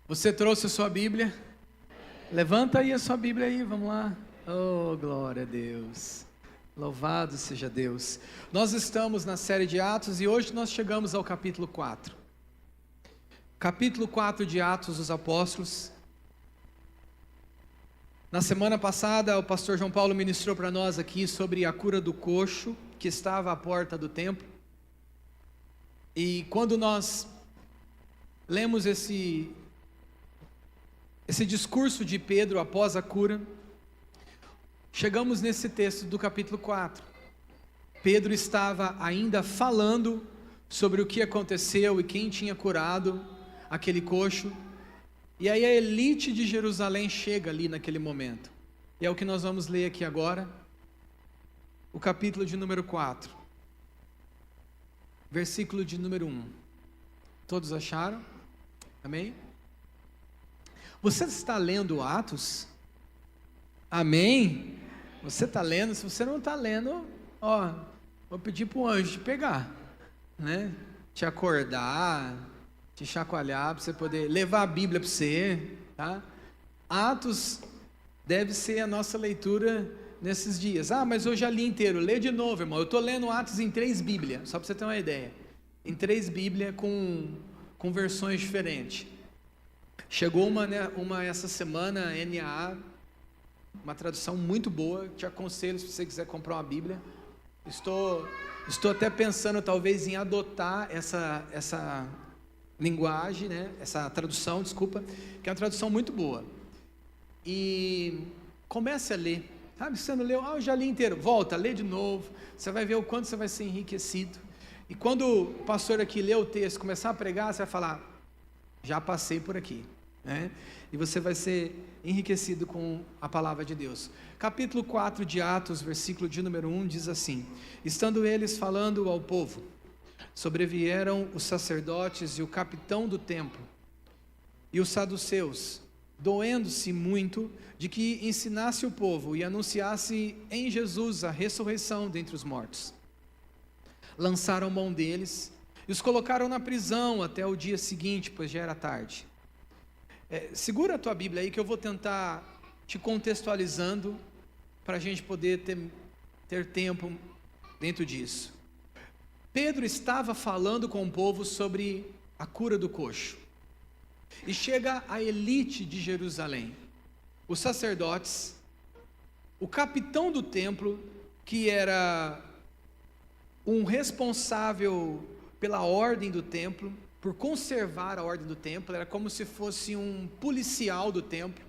Você trouxe a sua Bíblia? Levanta aí a sua Bíblia aí, vamos lá. Oh, glória a Deus. Louvado seja Deus. Nós estamos na série de Atos e hoje nós chegamos ao capítulo 4. Capítulo 4 de Atos dos Apóstolos. Na semana passada o pastor João Paulo ministrou para nós aqui sobre a cura do coxo que estava à porta do templo. E quando nós lemos esse discurso de Pedro após a cura, chegamos nesse texto do capítulo 4. Pedro estava ainda falando sobre o que aconteceu e quem tinha curado aquele coxo. E aí a elite de Jerusalém chega ali naquele momento. E é o que nós vamos ler aqui agora. O capítulo de número 4. Versículo de número 1. Todos acharam? Amém? Você está lendo Atos? Amém? Você está lendo? Se você não está lendo, vou pedir para o anjo te pegar, né? Te acordar, te chacoalhar, para você poder levar a Bíblia para você, tá? Atos deve ser a nossa leitura nesses dias. Mas eu já li inteiro. Lê de novo, irmão. Eu estou lendo Atos em 3 Bíblias, só para você ter uma ideia. Em 3 Bíblias com versões diferentes. Chegou uma essa semana, NAA, uma tradução muito boa. Te aconselho se você quiser comprar uma Bíblia. Estou até pensando talvez em adotar essa linguagem, né? Essa tradução, desculpa, que é uma tradução muito boa. E comece a ler. Sabe, se você não leu, eu já li inteiro. Volta, lê de novo. Você vai ver o quanto você vai ser enriquecido. E quando o pastor aqui lê o texto, começar a pregar, você vai falar, já passei por aqui. Né? E você vai ser enriquecido com a palavra de Deus. Capítulo 4 de Atos, versículo de número 1, diz assim: estando eles falando ao povo, sobrevieram os sacerdotes e o capitão do templo e os saduceus, doendo-se muito de que ensinasse o povo e anunciasse em Jesus a ressurreição dentre os mortos. Lançaram mão deles e os colocaram na prisão até o dia seguinte, pois já era tarde. Segura a tua Bíblia aí que eu vou tentar te contextualizando para a gente poder ter tempo dentro disso. Pedro estava falando com o povo sobre a cura do coxo. E chega a elite de Jerusalém, os sacerdotes, o capitão do templo, que era um responsável pela ordem do templo, por conservar a ordem do templo, era como se fosse um policial do templo.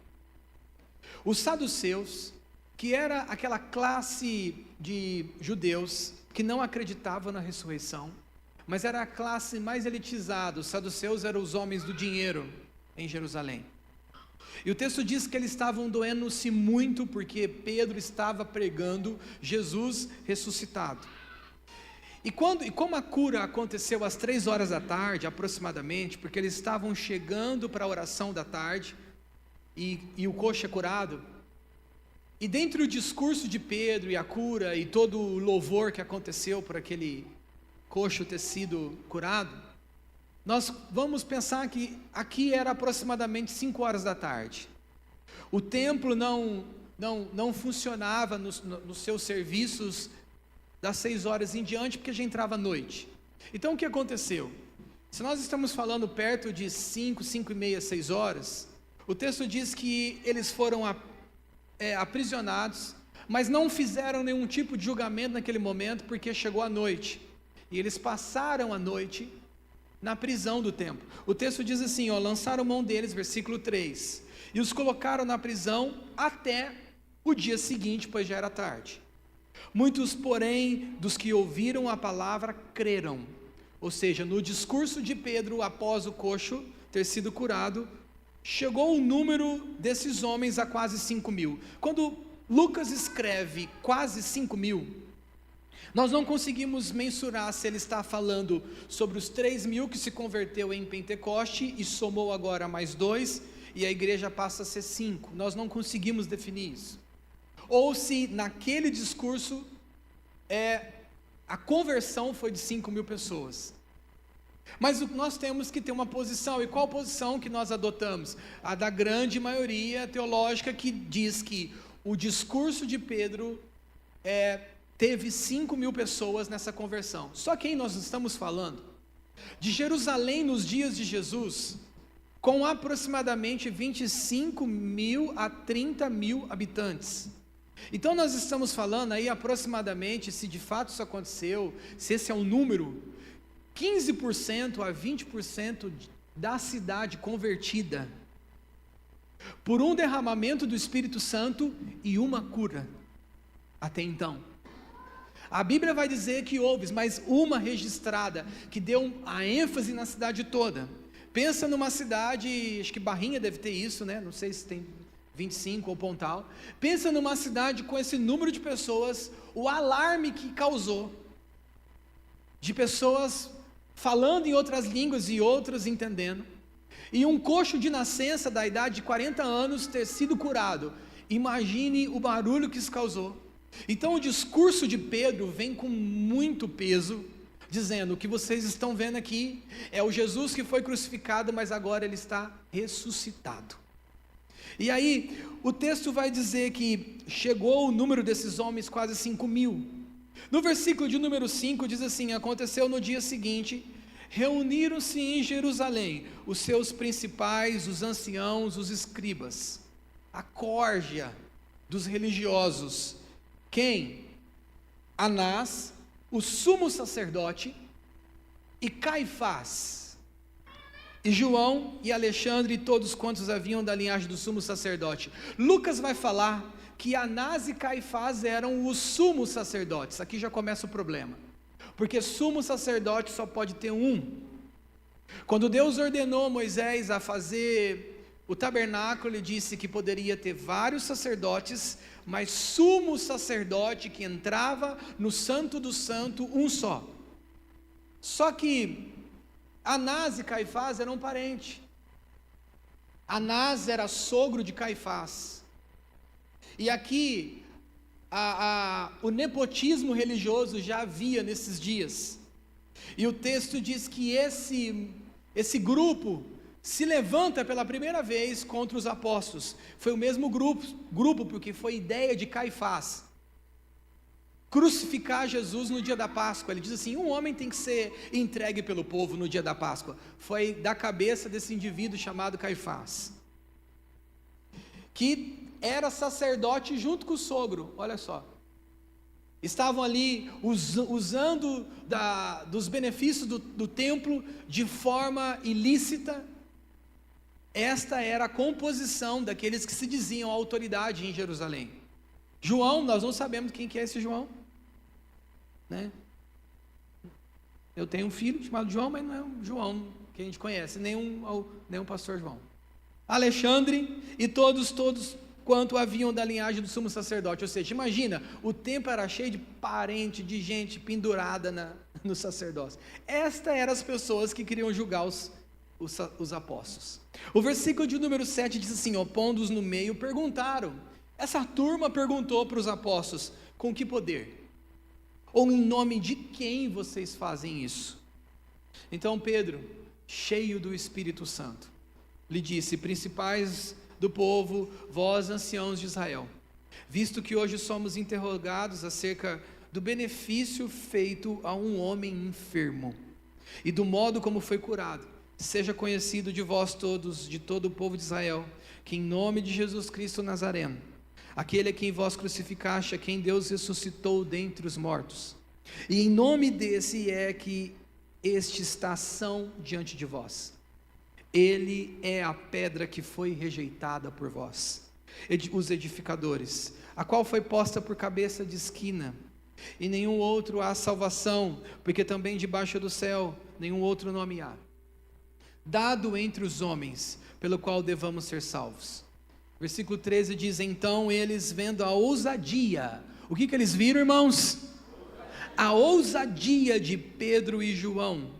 Os saduceus, que era aquela classe de judeus que não acreditavam na ressurreição, mas era a classe mais elitizada. Os saduceus eram os homens do dinheiro em Jerusalém. E o texto diz que eles estavam doendo-se muito porque Pedro estava pregando Jesus ressuscitado. E como a cura aconteceu às 3 horas da tarde, aproximadamente, porque eles estavam chegando para a oração da tarde, e o coxo é curado, e dentre o discurso de Pedro e a cura, e todo o louvor que aconteceu por aquele coxo ter sido curado, nós vamos pensar que aqui era aproximadamente 5 horas da tarde. O templo não funcionava nos seus serviços das 6 horas em diante, porque já entrava à noite. Então o que aconteceu? Se nós estamos falando perto de 5 e meia, 6 horas, o texto diz que eles foram aprisionados, mas não fizeram nenhum tipo de julgamento naquele momento, porque chegou a noite, e eles passaram a noite na prisão do templo. O texto diz assim, lançaram mão deles, versículo 3, e os colocaram na prisão até o dia seguinte, pois já era tarde. Muitos, porém, dos que ouviram a palavra, creram. Ou seja, no discurso de Pedro, após o coxo ter sido curado, chegou o número desses homens a quase 5.000. Quando Lucas escreve quase 5.000, nós não conseguimos mensurar se ele está falando sobre os 3.000 que se converteu em Pentecoste e somou agora mais 2, e a igreja passa a ser 5. Nós não conseguimos definir isso. Ou se naquele discurso a conversão foi de 5.000 pessoas. Mas nós temos que ter uma posição, e qual posição que nós adotamos? A da grande maioria teológica, que diz que o discurso de Pedro teve 5.000 pessoas nessa conversão. Só quem nós estamos falando? De Jerusalém nos dias de Jesus, com aproximadamente 25.000 a 30.000 habitantes. Então nós estamos falando aí aproximadamente, se de fato isso aconteceu, se esse é um número, 15% a 20% da cidade convertida por um derramamento do Espírito Santo e uma cura, até então. A Bíblia vai dizer que houve, mas uma registrada, que deu a ênfase na cidade toda. Pensa numa cidade, acho que Barrinha deve ter isso, né? Não sei se tem 25 ou Pontal. Pensa numa cidade com esse número de pessoas, o alarme que causou, de pessoas falando em outras línguas e outras entendendo, e um coxo de nascença da idade de 40 anos ter sido curado. Imagine o barulho que isso causou. Então o discurso de Pedro vem com muito peso, dizendo: o que vocês estão vendo aqui é o Jesus que foi crucificado, mas agora ele está ressuscitado. E aí o texto vai dizer que chegou o número desses homens quase 5.000. No versículo de número 5 diz assim: aconteceu no dia seguinte, reuniram-se em Jerusalém os seus principais, os anciãos, os escribas, a córdia dos religiosos. Quem? Anás, o sumo sacerdote, e Caifás, e João e Alexandre, e todos quantos haviam da linhagem do sumo sacerdote. Lucas vai falar que Anás e Caifás eram os sumos sacerdotes. Aqui já começa o problema, porque sumo sacerdote só pode ter um. Quando Deus ordenou Moisés a fazer o tabernáculo, ele disse que poderia ter vários sacerdotes, mas sumo sacerdote que entrava no santo do santo, um só. Só que Anás e Caifás eram parentes. Anás era sogro de Caifás. E aqui o nepotismo religioso já havia nesses dias. E o texto diz que esse grupo se levanta pela primeira vez contra os apóstolos. Foi o mesmo grupo, porque foi ideia de Caifás crucificar Jesus no dia da Páscoa. Ele diz assim: um homem tem que ser entregue pelo povo no dia da Páscoa. Foi da cabeça desse indivíduo chamado Caifás, que era sacerdote junto com o sogro. Olha só, estavam ali usando dos benefícios do templo de forma ilícita. Esta era a composição daqueles que se diziam autoridade em Jerusalém. João, nós não sabemos quem que é esse João, né? Eu tenho um filho chamado João, mas não é um João que a gente conhece, nem um pastor João. Alexandre e todos quanto haviam da linhagem do sumo sacerdote. Ou seja, imagina, o templo era cheio de parente, de gente pendurada no sacerdócio. Estas eram as pessoas que queriam julgar os apóstolos. O versículo de número 7 diz assim: pondo-os no meio, perguntaram. Essa turma perguntou para os apóstolos: com que poder? Ou em nome de quem vocês fazem isso? Então Pedro, cheio do Espírito Santo, lhe disse: principais do povo, vós anciãos de Israel, visto que hoje somos interrogados acerca do benefício feito a um homem enfermo, e do modo como foi curado, seja conhecido de vós todos, de todo o povo de Israel, que em nome de Jesus Cristo Nazareno, aquele a quem vós crucificaste, a quem Deus ressuscitou dentre os mortos, e em nome desse é que este está são diante de vós. Ele é a pedra que foi rejeitada por vós, os edificadores, a qual foi posta por cabeça de esquina, e nenhum outro há salvação, porque também debaixo do céu nenhum outro nome há dado entre os homens, pelo qual devamos ser salvos. Versículo 13 diz: então eles, vendo a ousadia, o que eles viram, irmãos? A ousadia de Pedro e João,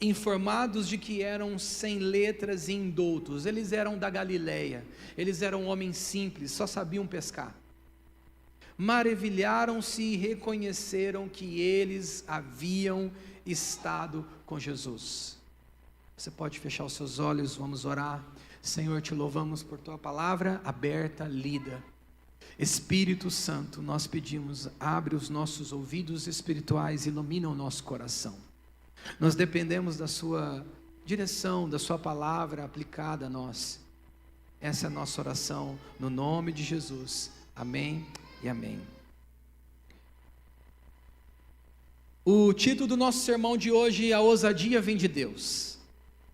informados de que eram sem letras e indoutos. Eles eram da Galileia, eles eram homens simples, só sabiam pescar. Maravilharam-se e reconheceram que eles haviam estado com Jesus. Você pode fechar os seus olhos, vamos orar. Senhor, te louvamos por tua palavra aberta, lida. Espírito Santo, nós pedimos, abre os nossos ouvidos espirituais, ilumina o nosso coração. Nós dependemos da sua direção, da sua palavra aplicada a nós. Essa é a nossa oração, no nome de Jesus. Amém e amém. O título do nosso sermão de hoje é: A ousadia vem de Deus.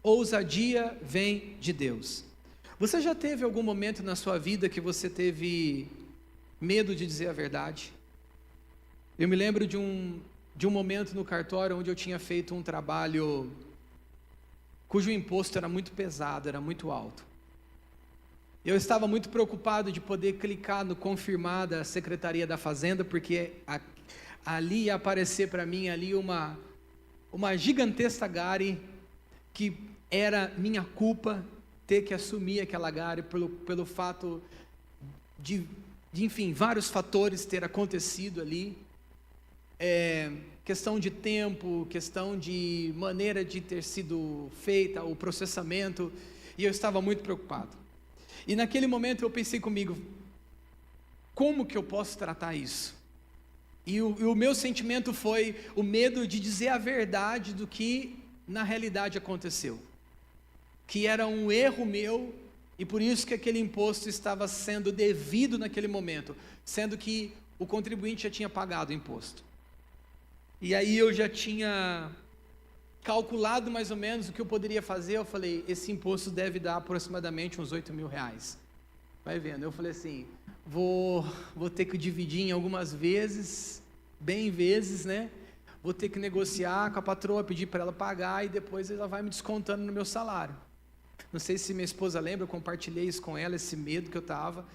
Ousadia vem de Deus. Você já teve algum momento na sua vida que você teve medo de dizer a verdade? Eu me lembro de um momento no cartório onde eu tinha feito um trabalho cujo imposto era muito pesado, era muito alto. Eu estava muito preocupado de poder clicar no confirmar da Secretaria da Fazenda, porque ali ia aparecer para mim ali uma gigantesca gare que era minha culpa ter que assumir aquela gare pelo fato de enfim, vários fatores ter acontecido ali. Questão de tempo, questão de maneira de ter sido feita o processamento, e eu estava muito preocupado. E naquele momento eu pensei comigo, como que eu posso tratar isso? E o meu sentimento foi o medo de dizer a verdade do que na realidade aconteceu, que era um erro meu, e por isso que aquele imposto estava sendo devido naquele momento, sendo que o contribuinte já tinha pagado o imposto. E aí eu já tinha calculado mais ou menos o que eu poderia fazer. Eu falei, esse imposto deve dar aproximadamente uns R$8.000. Vai vendo, eu falei assim, vou ter que dividir em algumas vezes, bem vezes, né? Vou ter que negociar com a patroa, pedir para ela pagar, e depois ela vai me descontando no meu salário. Não sei se minha esposa lembra, eu compartilhei isso com ela, esse medo que eu estava,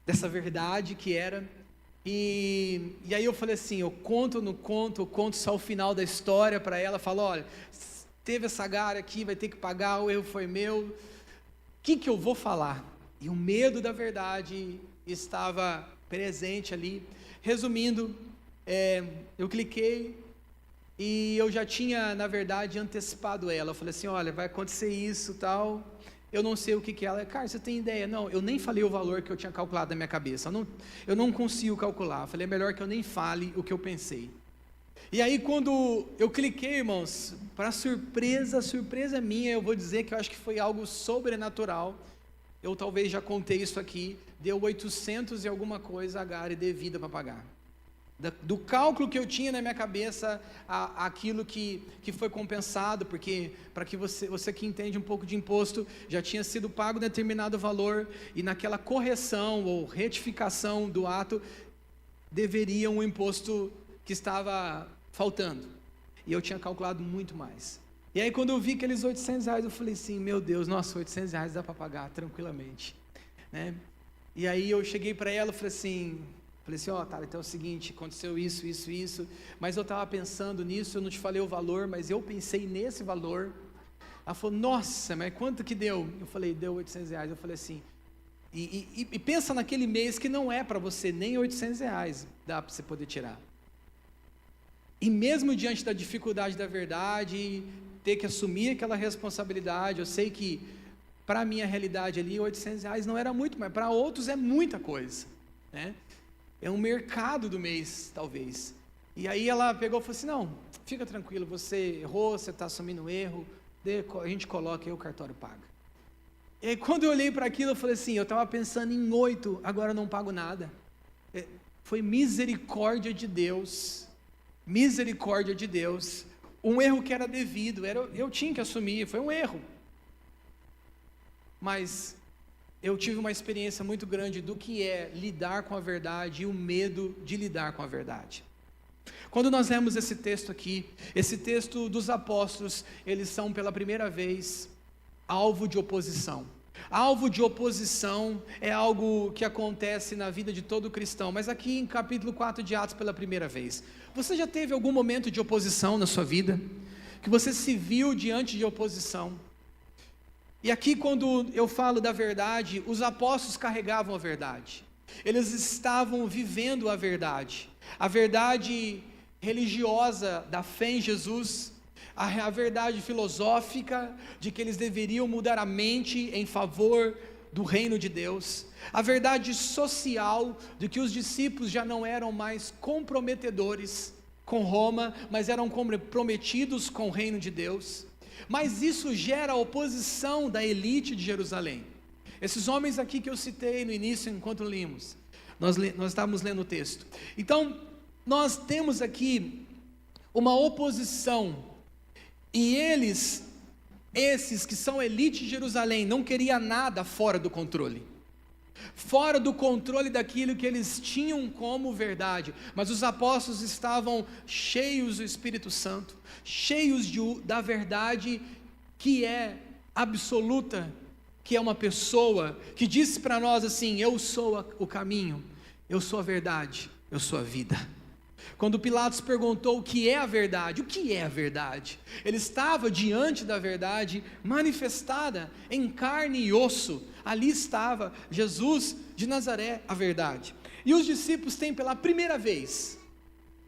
dessa verdade que era. E aí eu falei assim, eu conto só o final da história para ela, falo, olha, teve essa gare aqui, vai ter que pagar, o erro foi meu, o que eu vou falar? E o medo da verdade estava presente ali. Resumindo, eu cliquei e eu já tinha, na verdade, antecipado ela. Eu falei assim, olha, vai acontecer isso, tal, eu não sei o que é. Ela, cara, você tem ideia? Não, eu nem falei o valor que eu tinha calculado na minha cabeça, eu não consigo calcular. Eu falei, é melhor que eu nem fale o que eu pensei. E aí quando eu cliquei, irmãos, para surpresa minha, eu vou dizer que eu acho que foi algo sobrenatural. Eu talvez já contei isso aqui, deu 800 e alguma coisa a gare devida para pagar. Do cálculo que eu tinha na minha cabeça, aquilo que foi compensado, porque para que você que entende um pouco de imposto, já tinha sido pago determinado valor, e naquela correção ou retificação do ato, deveria um imposto que estava faltando, e eu tinha calculado muito mais. E aí quando eu vi aqueles R$800, eu falei assim, meu Deus, nossa, R$800 dá para pagar tranquilamente, né? E aí eu cheguei para ela e falei assim, ó, Thala, então é o seguinte, aconteceu isso, mas eu estava pensando nisso, eu não te falei o valor, mas eu pensei nesse valor. Ela falou, nossa, mas quanto que deu? Eu falei, deu R$800. Eu falei assim, e pensa naquele mês que não é para você nem R$800, dá para você poder tirar. E mesmo diante da dificuldade da verdade, ter que assumir aquela responsabilidade, eu sei que para a minha realidade ali, R$800 não era muito, mas para outros é muita coisa, né? É um mercado do mês, talvez. E aí ela pegou e falou assim, não, fica tranquilo, você errou, você está assumindo um erro, a gente coloca e o cartório paga. E aí quando eu olhei para aquilo, eu falei assim, eu estava pensando em 8, agora eu não pago nada. Foi misericórdia de Deus, um erro que era devido, eu tinha que assumir, foi um erro. Mas eu tive uma experiência muito grande do que é lidar com a verdade e o medo de lidar com a verdade. Quando nós lemos esse texto aqui, esse texto dos apóstolos, eles são pela primeira vez alvo de oposição. Alvo de oposição é algo que acontece na vida de todo cristão, mas aqui em capítulo 4 de Atos pela primeira vez. Você já teve algum momento de oposição na sua vida? Que você se viu diante de oposição? E aqui quando eu falo da verdade, os apóstolos carregavam a verdade. Eles estavam vivendo a verdade religiosa da fé em Jesus, a verdade filosófica de que eles deveriam mudar a mente em favor do reino de Deus, a verdade social de que os discípulos já não eram mais comprometedores com Roma, mas eram comprometidos com o reino de Deus. Mas isso gera oposição da elite de Jerusalém. Esses homens aqui que eu citei no início, enquanto lemos, nós estávamos lendo o texto. Então, nós temos aqui uma oposição, e esses que são elite de Jerusalém, não queriam nada fora do controle daquilo que eles tinham como verdade, mas os apóstolos estavam cheios do Espírito Santo, cheios da verdade que é absoluta, que é uma pessoa que disse para nós assim: eu sou o caminho, eu sou a verdade, eu sou a vida. Quando Pilatos perguntou o que é a verdade, o que é a verdade? Ele estava diante da verdade manifestada em carne e osso. Ali estava Jesus de Nazaré, a verdade. E os discípulos têm pela primeira vez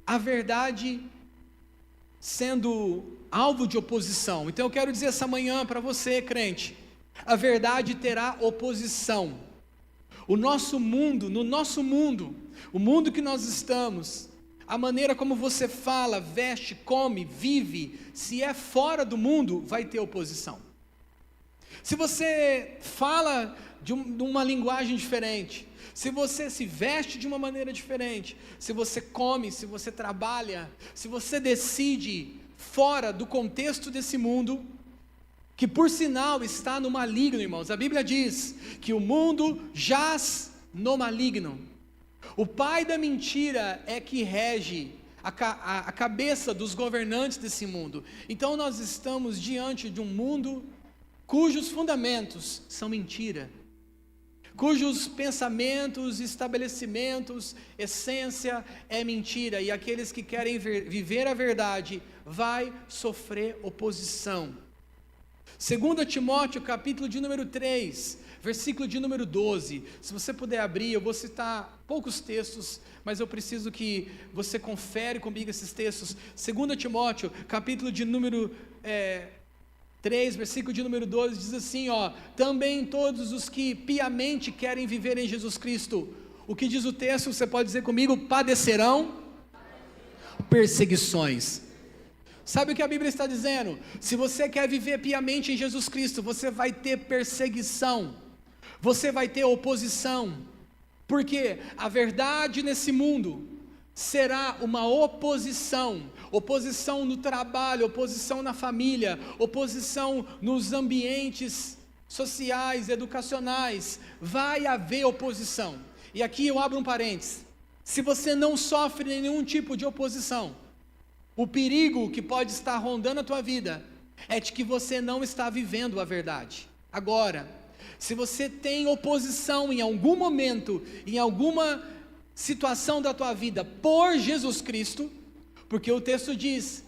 a verdade sendo alvo de oposição. Então eu quero dizer essa manhã para você, crente, a verdade terá oposição. No nosso mundo, o mundo que nós estamos, a maneira como você fala, veste, come, vive, se é fora do mundo, vai ter oposição. Se você fala de uma linguagem diferente, se você se veste de uma maneira diferente, se você come, se você trabalha, se você decide fora do contexto desse mundo, que por sinal está no maligno, irmãos. A Bíblia diz que o mundo jaz no maligno. O pai da mentira é que rege a cabeça dos governantes desse mundo. Então nós estamos diante de um mundo cujos fundamentos são mentira, cujos pensamentos, estabelecimentos, essência é mentira, e aqueles que querem viver a verdade vai sofrer oposição. 2 Timóteo capítulo de número 3, versículo de número 12, se você puder abrir, eu vou citar poucos textos, mas eu preciso que você confere comigo esses textos. 2 Timóteo, capítulo de número 3, versículo de número 12, diz assim, também todos os que piamente querem viver em Jesus Cristo, o que diz o texto, você pode dizer comigo, padecerão perseguições. Sabe o que a Bíblia está dizendo? Se você quer viver piamente em Jesus Cristo, você vai ter perseguição, você vai ter oposição, porque a verdade nesse mundo será uma oposição no trabalho, oposição na família, oposição nos ambientes sociais, educacionais, vai haver oposição. E aqui eu abro um parênteses: se você não sofre nenhum tipo de oposição, o perigo que pode estar rondando a tua vida é de que você não está vivendo a verdade. Agora, se você tem oposição em algum momento, em alguma situação da tua vida por Jesus Cristo, porque o texto diz,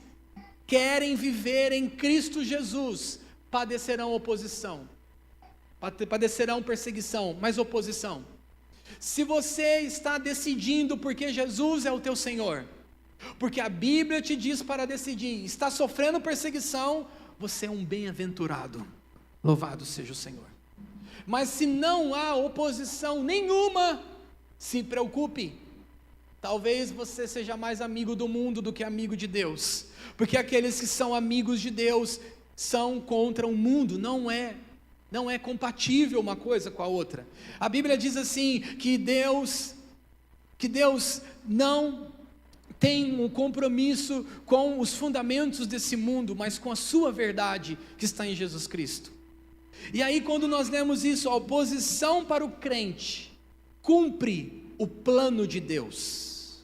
querem viver em Cristo Jesus, padecerão oposição, padecerão perseguição, mas oposição. Se você está decidindo porque Jesus é o teu Senhor, porque a Bíblia te diz para decidir, está sofrendo perseguição, você é um bem-aventurado, louvado seja o Senhor. Mas se não há oposição nenhuma, se preocupe, talvez você seja mais amigo do mundo do que amigo de Deus, porque aqueles que são amigos de Deus são contra o mundo, não é compatível uma coisa com a outra. A Bíblia diz assim, que Deus não tem um compromisso com os fundamentos desse mundo, mas com a sua verdade que está em Jesus Cristo. E aí quando nós lemos isso, a oposição para o crente cumpre o plano de Deus.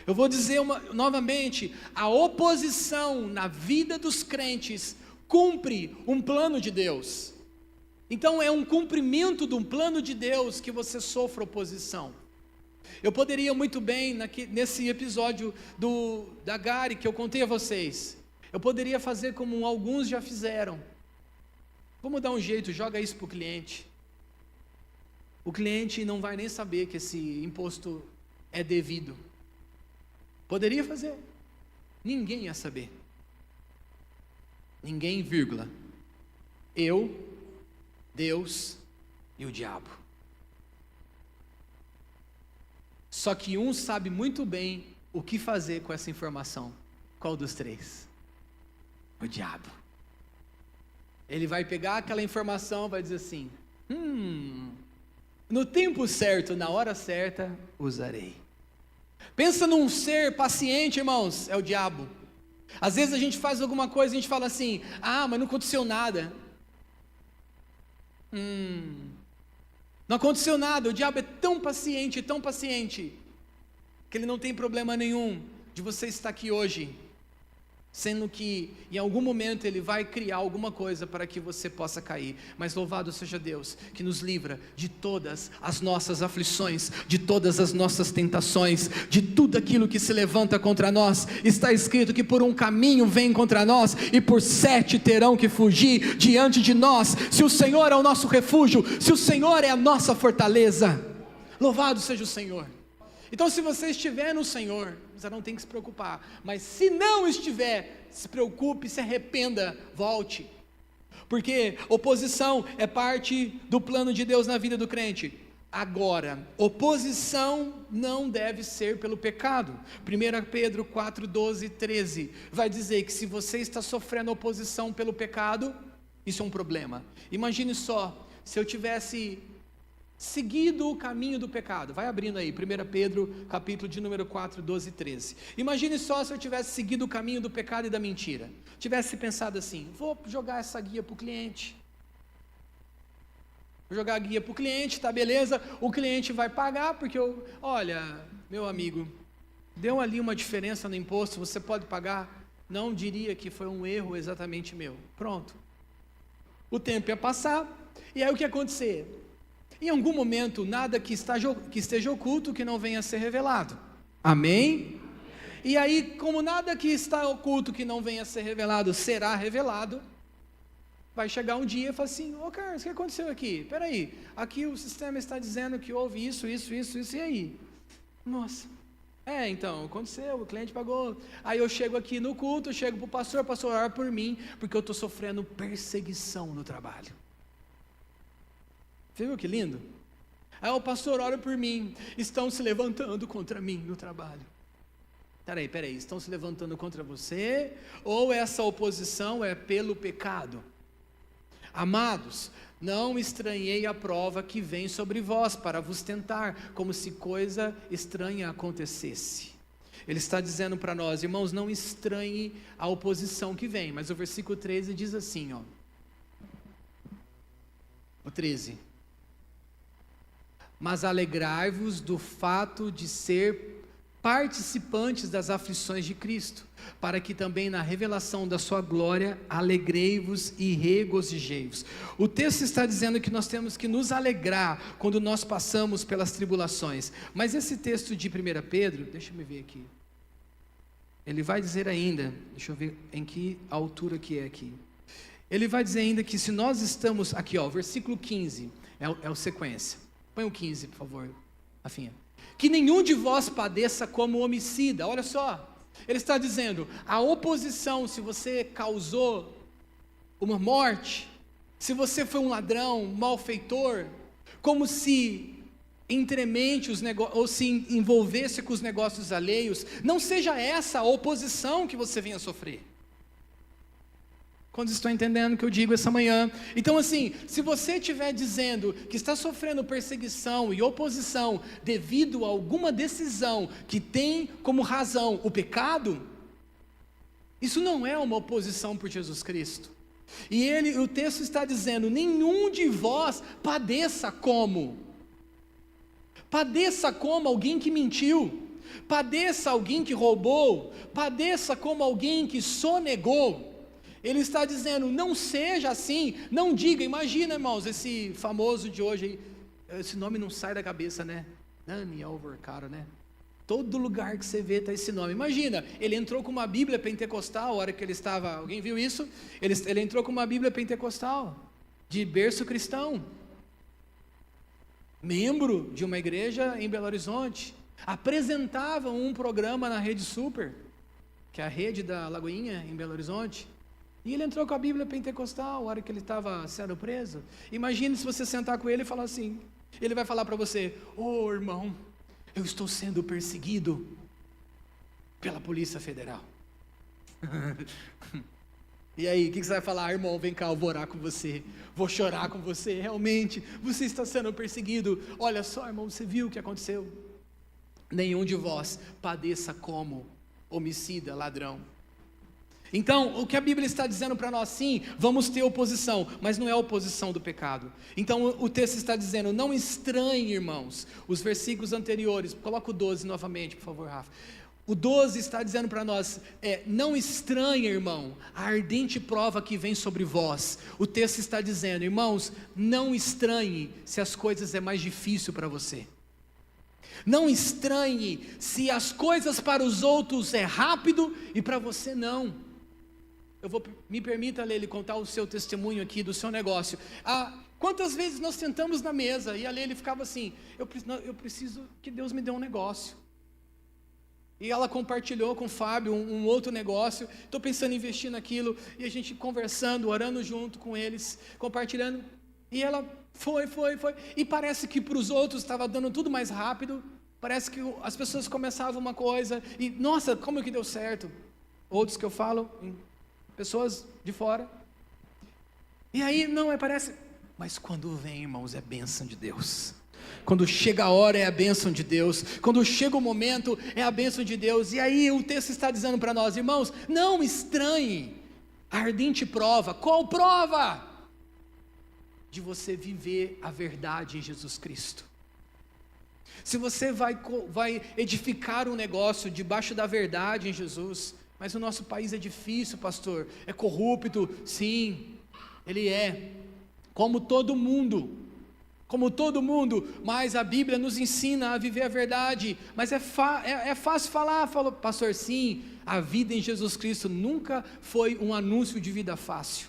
Eu vou dizer novamente, a oposição na vida dos crentes cumpre um plano de Deus. Então é um cumprimento de um plano de Deus que você sofra oposição. Eu poderia muito bem, nesse episódio da Gari que eu contei a vocês, eu poderia fazer como alguns já fizeram. Vamos dar um jeito, joga isso para o cliente. O cliente não vai nem saber que esse imposto é devido. Poderia fazer, ninguém ia saber. Ninguém, vírgula. Eu, Deus e o diabo. Só que um sabe muito bem o que fazer com essa informação. Qual dos três? O diabo. Ele vai pegar aquela informação e vai dizer assim: no tempo certo, na hora certa, usarei. Pensa num ser paciente, irmãos, é o diabo. Às vezes a gente faz alguma coisa e a gente fala assim: mas não aconteceu nada. Não aconteceu nada. O diabo é tão paciente, que ele não tem problema nenhum de você estar aqui hoje, sendo que em algum momento ele vai criar alguma coisa para que você possa cair. Mas louvado seja Deus, que nos livra de todas as nossas aflições, de todas as nossas tentações, de tudo aquilo que se levanta contra nós. Está escrito que por um caminho vem contra nós, e por 7 terão que fugir diante de nós. Se o Senhor é o nosso refúgio, se o Senhor é a nossa fortaleza, louvado seja o Senhor. Então, se você estiver no Senhor, você não tem que se preocupar. Mas se não estiver, se preocupe, se arrependa, volte. Porque oposição é parte do plano de Deus na vida do crente. Agora, oposição não deve ser pelo pecado. 1 Pedro 4, 12 e 13 vai dizer que se você está sofrendo oposição pelo pecado, isso é um problema. Imagine só, se eu tivesse seguido o caminho do pecado. Vai abrindo aí, 1 Pedro, capítulo de número 4, 12 e 13. Imagine só se eu tivesse seguido o caminho do pecado e da mentira. Tivesse pensado assim: vou jogar essa guia para o cliente. Vou jogar a guia para o cliente, tá beleza, o cliente vai pagar, porque olha, meu amigo, deu ali uma diferença no imposto, você pode pagar? Não diria que foi um erro exatamente meu. Pronto. O tempo ia passar, e aí o que ia acontecer? Em algum momento, nada que esteja oculto que não venha a ser revelado. Amém? E aí, como nada que está oculto que não venha a ser revelado será revelado, vai chegar um dia e falar assim: Carlos, o que aconteceu aqui? Espera aí, aqui o sistema está dizendo que houve isso, e aí? Nossa, então, aconteceu, o cliente pagou. Aí eu chego aqui no culto, chego para o pastor orar por mim, porque eu estou sofrendo perseguição no trabalho. Você viu que lindo? Aí o pastor ora por mim, estão se levantando contra mim no trabalho. Peraí, estão se levantando contra você, ou essa oposição é pelo pecado? Amados, não estranhei a prova que vem sobre vós, para vos tentar, como se coisa estranha acontecesse. Ele está dizendo para nós, irmãos, não estranhe a oposição que vem, mas o versículo 13 diz assim, o 13: mas alegrai-vos do fato de ser participantes das aflições de Cristo, para que também na revelação da sua glória alegrei-vos e regozijei-vos. O texto está dizendo que nós temos que nos alegrar quando nós passamos pelas tribulações, mas esse texto de 1 Pedro, deixa eu ver aqui, ele vai dizer ainda, deixa eu ver em que altura que é aqui, ele vai dizer ainda que se nós estamos, aqui versículo 15, é o sequência. Põe o 15, por favor, Rafinha. Que nenhum de vós padeça como homicida. Olha só, ele está dizendo, a oposição, se você causou uma morte, se você foi um ladrão, um malfeitor, como se entremente os negócios, ou se envolvesse com os negócios alheios, não seja essa a oposição que você venha sofrer. Quando estão entendendo o que eu digo essa manhã? Então assim, se você estiver dizendo que está sofrendo perseguição e oposição devido a alguma decisão que tem como razão o pecado, isso não é uma oposição por Jesus Cristo. E o texto está dizendo, nenhum de vós padeça como alguém que mentiu, padeça alguém que roubou, padeça como alguém que sonegou. Ele está dizendo, não seja assim, não diga, imagina, irmãos, esse famoso de hoje, esse nome não sai da cabeça, né? Daniel Vercaro, né? Todo lugar que você vê está esse nome. Imagina, ele entrou com uma Bíblia pentecostal, a hora que ele estava, alguém viu isso? Ele entrou com uma Bíblia pentecostal, de berço cristão, membro de uma igreja em Belo Horizonte, apresentava um programa na Rede Super, que é a rede da Lagoinha, em Belo Horizonte. E ele entrou com a Bíblia pentecostal, a hora que ele estava sendo preso. Imagine se você sentar com ele e falar assim, ele vai falar para você, ô irmão, eu estou sendo perseguido pela Polícia Federal. E aí, o que você vai falar? Irmão, vem cá, eu vou orar com você, vou chorar com você, realmente, você está sendo perseguido, olha só irmão, você viu o que aconteceu? Nenhum de vós padeça como homicida, ladrão. Então, o que a Bíblia está dizendo para nós, sim, vamos ter oposição, mas não é oposição do pecado. Então, o texto está dizendo, não estranhe, irmãos, os versículos anteriores, coloca o 12 novamente, por favor, Rafa. O 12 está dizendo para nós, não estranhe, irmão, a ardente prova que vem sobre vós. O texto está dizendo, irmãos, não estranhe se as coisas é mais difícil para você. Não estranhe se as coisas para os outros é rápido e para você não. Me permita, Lele, contar o seu testemunho aqui do seu negócio. Quantas vezes nós sentamos na mesa e a Lele ficava assim, eu preciso que Deus me dê um negócio. E ela compartilhou com o Fábio um outro negócio, estou pensando em investir naquilo, e a gente conversando, orando junto com eles, compartilhando, e ela foi, e parece que para os outros estava dando tudo mais rápido, parece que as pessoas começavam uma coisa, e nossa, como que deu certo? Outros que eu falo, pessoas de fora, e aí parece, mas quando vem, irmãos, é bênção de Deus. Quando chega a hora é a bênção de Deus, quando chega o momento é a bênção de Deus, e aí o texto está dizendo para nós, irmãos, não estranhe a ardente prova. Qual prova? De você viver a verdade em Jesus Cristo. Se você vai edificar um negócio debaixo da verdade em Jesus, mas o nosso país é difícil, pastor, é corrupto, sim, ele é, como todo mundo, mas a Bíblia nos ensina a viver a verdade, mas é fácil falar, pastor, sim, a vida em Jesus Cristo nunca foi um anúncio de vida fácil,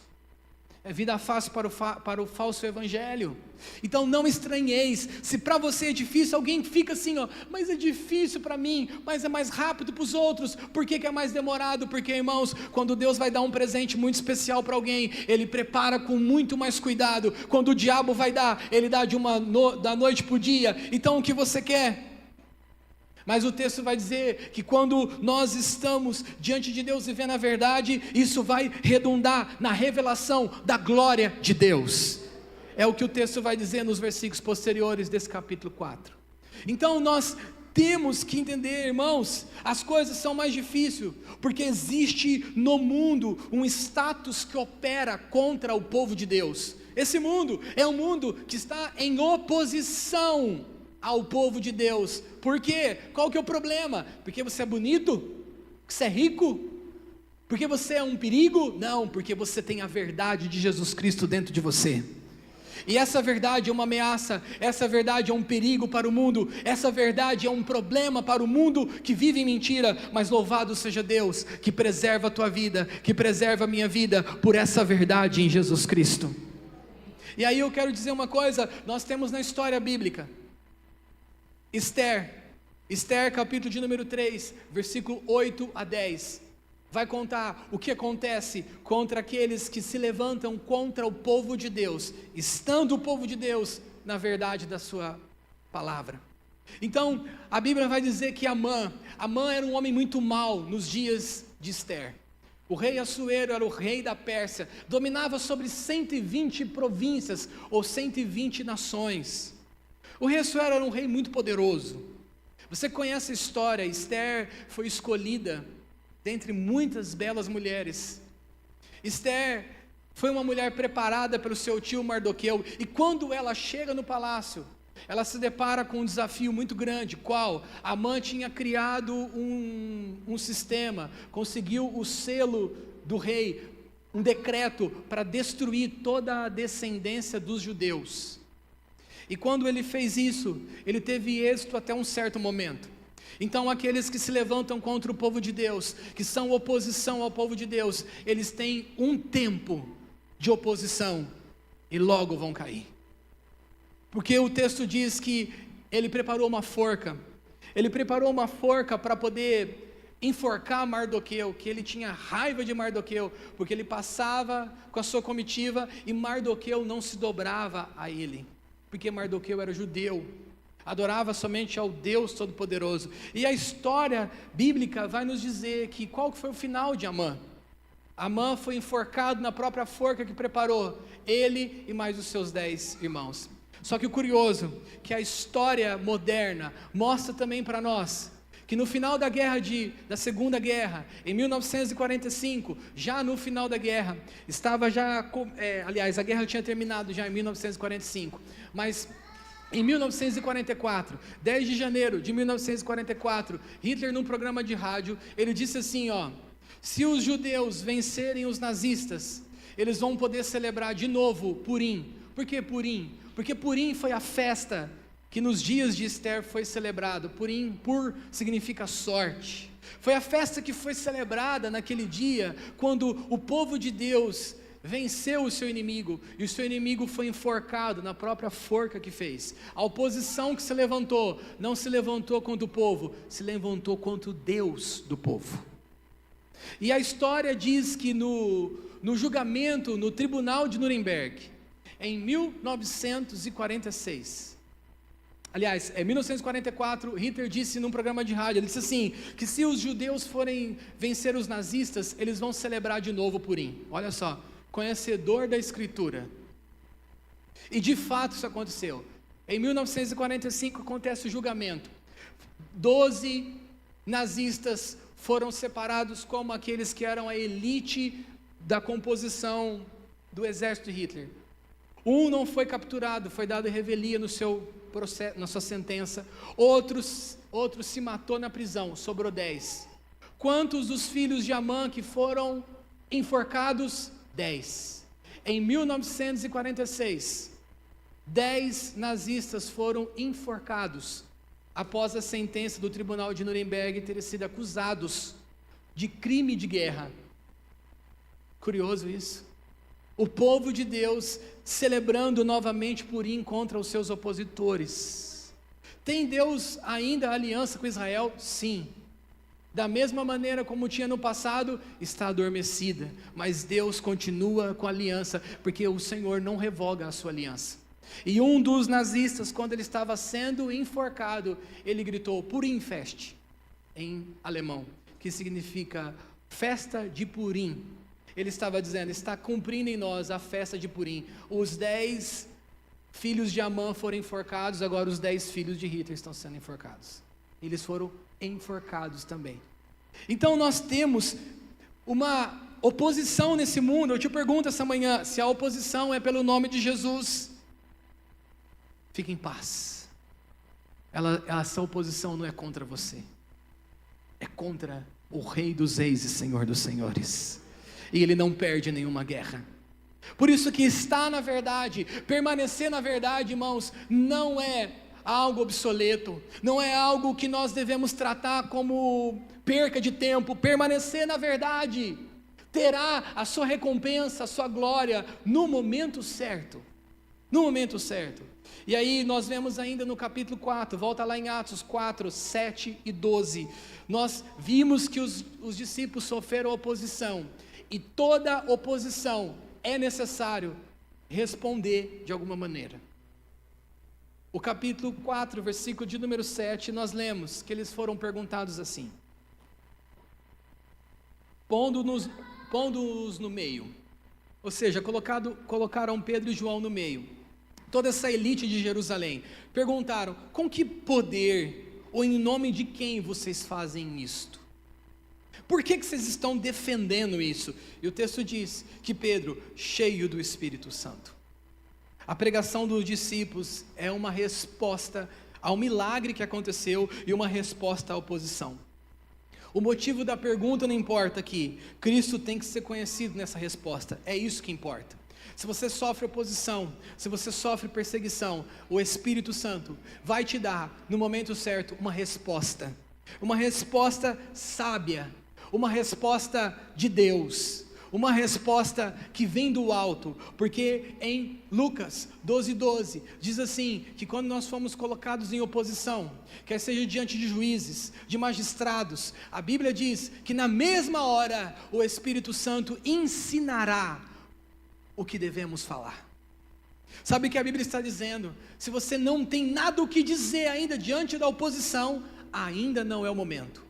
é vida fácil para o falso evangelho. Então não estranheis, se para você é difícil, alguém fica assim, mas é difícil para mim, mas é mais rápido para os outros, por que é mais demorado? Porque, irmãos, quando Deus vai dar um presente muito especial para alguém, Ele prepara com muito mais cuidado. Quando o diabo vai dar, ele dá da noite para o dia. Então o que você quer? Mas o texto vai dizer que quando nós estamos diante de Deus vivendo a verdade, isso vai redundar na revelação da glória de Deus. É o que o texto vai dizer nos versículos posteriores desse capítulo 4. Então nós temos que entender, irmãos, as coisas são mais difíceis, porque existe no mundo um status que opera contra o povo de Deus. Esse mundo é um mundo que está em oposição ao povo de Deus. Por quê? Qual que é o problema? Porque você é bonito? Porque você é rico? Porque você é um perigo? Não, porque você tem a verdade de Jesus Cristo dentro de você. E essa verdade é uma ameaça, essa verdade é um perigo para o mundo, essa verdade é um problema para o mundo que vive em mentira, mas louvado seja Deus, que preserva a tua vida, que preserva a minha vida, por essa verdade em Jesus Cristo. E aí eu quero dizer uma coisa, nós temos na história bíblica, Esther capítulo de número 3, versículo 8 a 10, vai contar o que acontece contra aqueles que se levantam contra o povo de Deus, estando o povo de Deus na verdade da sua palavra. Então, a Bíblia vai dizer que Amã era um homem muito mau nos dias de Esther. O rei Assuero era o rei da Pérsia, dominava sobre 120 províncias, ou 120 nações. O rei Assuero era um rei muito poderoso. Você conhece a história, Esther foi escolhida dentre muitas belas mulheres. Esther foi uma mulher preparada pelo seu tio Mardoqueu, e quando ela chega no palácio, ela se depara com um desafio muito grande. Qual? Amã tinha criado um sistema, conseguiu o selo do rei, um decreto para destruir toda a descendência dos judeus. E quando ele fez isso, ele teve êxito até um certo momento. Então aqueles que se levantam contra o povo de Deus, que são oposição ao povo de Deus, eles têm um tempo de oposição e logo vão cair. Porque o texto diz que ele preparou uma forca para poder enforcar Mardoqueu, que ele tinha raiva de Mardoqueu, porque ele passava com a sua comitiva e Mardoqueu não se dobrava a ele, porque Mardoqueu era judeu, adorava somente ao Deus Todo-Poderoso. E a história bíblica vai nos dizer que qual foi o final de Amã. Amã foi enforcado na própria forca que preparou, ele e mais os seus 10 irmãos. Só que o curioso, que a história moderna mostra também para nós, que no final da Segunda Guerra, em 1945, já no final da guerra, aliás, a guerra tinha terminado já em 1945, mas em 1944, 10 de janeiro de 1944, Hitler, num programa de rádio, ele disse assim, se os judeus vencerem os nazistas, eles vão poder celebrar de novo Purim. Por que Purim? Porque Purim foi a festa que nos dias de Esther foi celebrado. Purim, pur, significa sorte. Foi a festa que foi celebrada naquele dia, quando o povo de Deus venceu o seu inimigo, e o seu inimigo foi enforcado na própria forca que fez. A oposição que se levantou, não se levantou contra o povo, se levantou contra o Deus do povo. E a história diz que no julgamento, no tribunal de Nuremberg, em 1946, aliás, em 1944, Hitler disse num programa de rádio, ele disse assim, que se os judeus forem vencer os nazistas, eles vão celebrar de novo Purim. Olha só, conhecedor da Escritura. E de fato isso aconteceu. Em 1945 acontece o julgamento. 12 nazistas foram separados como aqueles que eram a elite da composição do exército de Hitler. Um não foi capturado, foi dado revelia no seu processo, na sua sentença. Outros se matou na prisão, sobrou 10. Quantos dos filhos de Amã que foram enforcados? 10. Em 1946, 10 nazistas foram enforcados após a sentença do tribunal de Nuremberg terem sido acusados de crime de guerra. Curioso isso. O povo de Deus celebrando novamente Purim contra os seus opositores. Tem Deus ainda aliança com Israel? Sim. Da mesma maneira como tinha no passado, está adormecida, mas Deus continua com a aliança, porque o Senhor não revoga a sua aliança. E um dos nazistas, quando ele estava sendo enforcado, ele gritou Purimfest, em alemão, que significa festa de Purim. Ele estava dizendo, está cumprindo em nós a festa de Purim. Os 10 filhos de Amã foram enforcados, agora os 10 filhos de Hitler estão sendo enforcados. Eles foram enforcados também. Então nós temos uma oposição nesse mundo. Eu te pergunto essa manhã, se a oposição é pelo nome de Jesus, fique em paz. Essa oposição não é contra você, é contra o Rei dos Reis e Senhor dos Senhores. E ele não perde nenhuma guerra. Por isso que estar na verdade, permanecer na verdade, irmãos, não é algo obsoleto, não é algo que nós devemos tratar como perca de tempo. Permanecer na verdade terá a sua recompensa, a sua glória no momento certo. No momento certo. E aí nós vemos ainda no capítulo 4, volta lá em Atos 4, 7 e 12. Nós vimos que os discípulos sofreram oposição. E toda oposição é necessário responder de alguma maneira. O capítulo 4, versículo de número 7, nós lemos que eles foram perguntados assim, pondo-os no meio, ou seja, colocaram Pedro e João no meio, toda essa elite de Jerusalém, perguntaram, com que poder, ou em nome de quem vocês fazem isto? Por que vocês estão defendendo isso? E o texto diz que Pedro, cheio do Espírito Santo. A pregação dos discípulos é uma resposta ao milagre que aconteceu e uma resposta à oposição. O motivo da pergunta não importa aqui. Cristo tem que ser conhecido nessa resposta. É isso que importa. Se você sofre oposição, se você sofre perseguição, o Espírito Santo vai te dar, no momento certo, uma resposta. Uma resposta sábia. Uma resposta de Deus, uma resposta que vem do alto, porque em Lucas 12:12 diz assim, que quando nós fomos colocados em oposição, quer seja diante de juízes, de magistrados, a Bíblia diz que na mesma hora o Espírito Santo ensinará o que devemos falar. Sabe o que a Bíblia está dizendo? Se você não tem nada o que dizer ainda diante da oposição, ainda não é o momento.